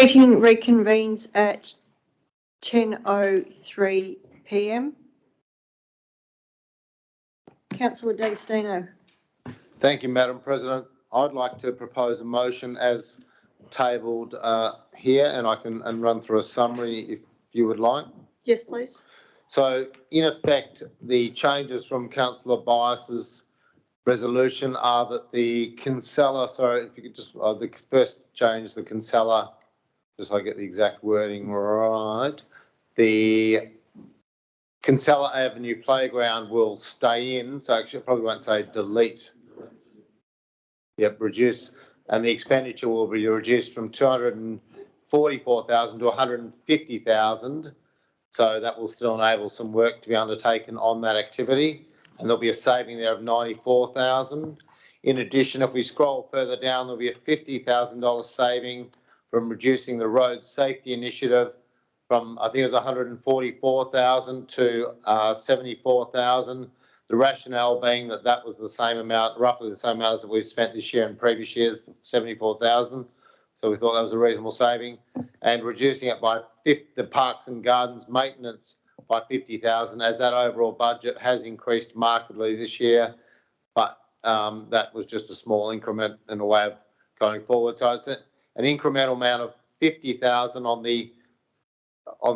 meeting reconvenes at 10:03 p.m. Councillor D'Agostino. Thank you, Madam President. I'd like to propose a motion as tabled here, and I can run through a summary if you would like. Yes, please. So, in effect, the changes from Councillor Bias's resolution are that the Kinsella, sorry, if you could just, the first change, the Kinsella, just so I get the exact wording right, the Kinsella Avenue Playground will stay in, so actually I probably won't say delete. Yep, reduce, and the expenditure will be reduced from 244,000 to 150,000. So that will still enable some work to be undertaken on that activity, and there'll be a saving there of 94,000. In addition, if we scroll further down, there'll be a $50,000 saving from reducing the road safety initiative from, I think it was 144,000 to 74,000. The rationale being that that was the same amount, roughly the same amount as we've spent this year and previous years, 74,000. So we thought that was a reasonable saving, and reducing it by the Parks and Gardens maintenance by 50,000, as that overall budget has increased markedly this year. But that was just a small increment in a way of going forward. So it's an incremental amount of 50,000 on the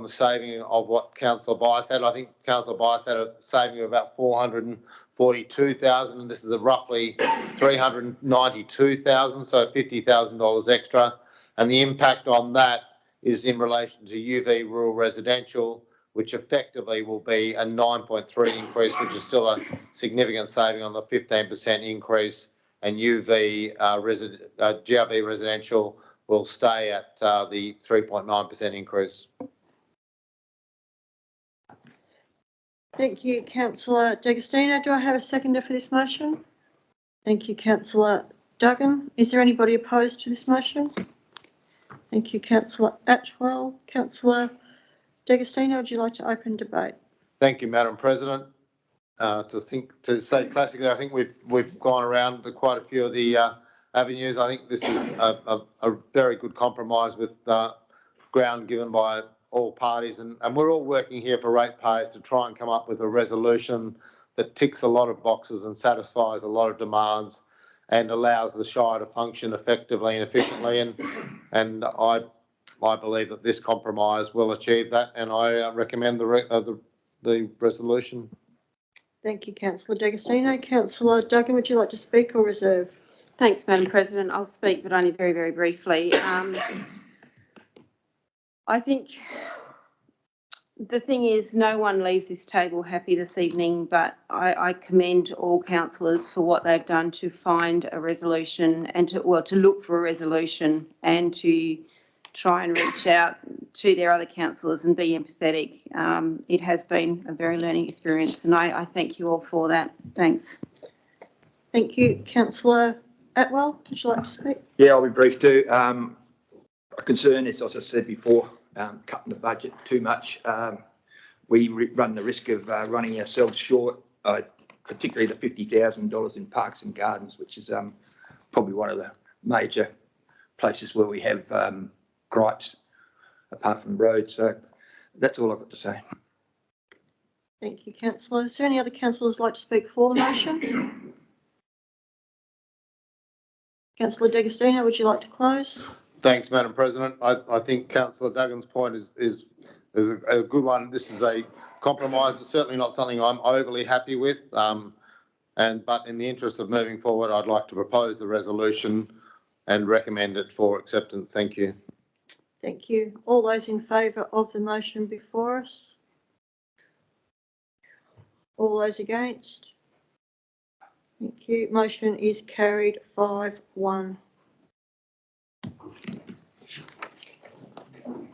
saving of what Councillor Bias had. I think Councillor Bias had a saving of about 442,000, and this is a roughly 392,000, so $50,000 extra. And the impact on that is in relation to UV rural residential, which effectively will be a 9.3 increase, which is still a significant saving on the 15% increase, and UV GRB residential will stay at the 3.9% increase. Thank you, Councillor D'Agostino. Do I have a seconder for this motion? Thank you, Councillor Duggan. Is there anybody opposed to this motion? Thank you, Councillor Atwell. Councillor D'Agostino, would you like to open debate? Thank you, Madam President. To say classically, I think we've gone around to quite a few of the avenues. I think this is a very good compromise with ground given by all parties, and we're all working here for ratepayers to try and come up with a resolution that ticks a lot of boxes and satisfies a lot of demands and allows the Shire to function effectively and efficiently, and I believe that this compromise will achieve that, and I recommend the resolution. Thank you, Councillor D'Agostino. Councillor Duggan, would you like to speak or reserve? Thanks, Madam President. I'll speak, but only very, very briefly. I think the thing is, no one leaves this table happy this evening, but I commend all councillors for what they've done to find a resolution and to look for a resolution and to try and reach out to their other councillors and be empathetic. It has been a very learning experience, and I thank you all for that. Thanks. Thank you. Councillor Atwell, would you like to speak? Yeah, I'll be brief too. A concern is, as I said before, cutting the budget too much. We run the risk of running ourselves short, particularly the $50,000 in Parks and Gardens, which is probably one of the major places where we have gripes, apart from roads. So that's all I've got to say. Thank you, Councillor. Is there any other councillors like to speak for the motion? Councillor D'Agostino, would you like to close? Thanks, Madam President. I think Councillor Duggan's point is a good one. This is a compromise. It's certainly not something I'm overly happy with, but in the interest of moving forward, I'd like to propose the resolution and recommend it for acceptance. Thank you. Thank you. All those in favour of the motion before us? All those against? Thank you. Motion is carried 5-1.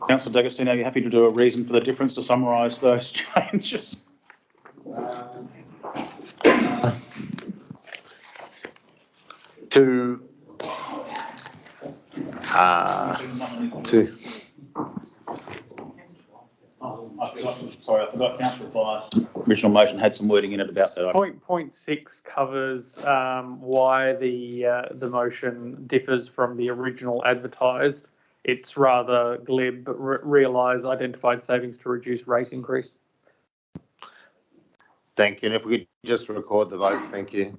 Councillor D'Agostino, are you happy to do a reason for the difference to summarise those changes? Sorry, I forgot Councillor Bias' original motion had some wording in it about that. Point 6 covers why the motion differs from the original advertised, it's rather glib, but realise identified savings to reduce rate increase. Thank you. And if we could just record the votes, thank you.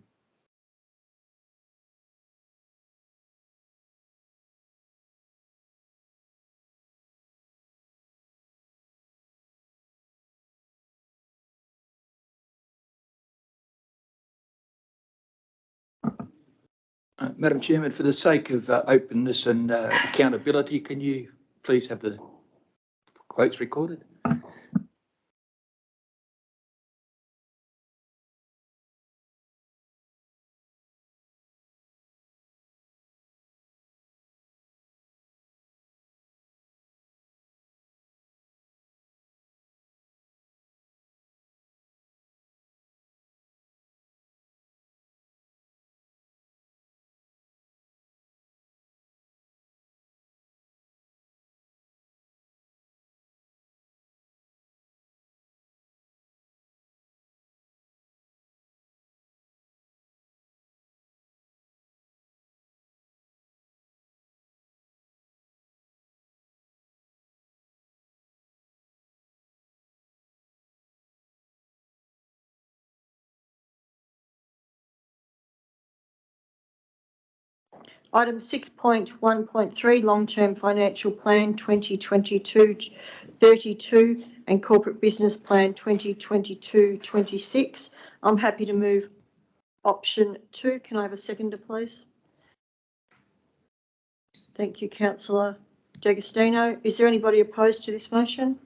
Madam Chairman, for the sake of openness and accountability, can you please have the votes recorded? Item 6.1.3, Long-Term Financial Plan 2022-32 and Corporate Business Plan 2022-26. I'm happy to move option 2. Can I have a seconder, please? Thank you, Councillor D'Agostino. Is there anybody opposed to this motion?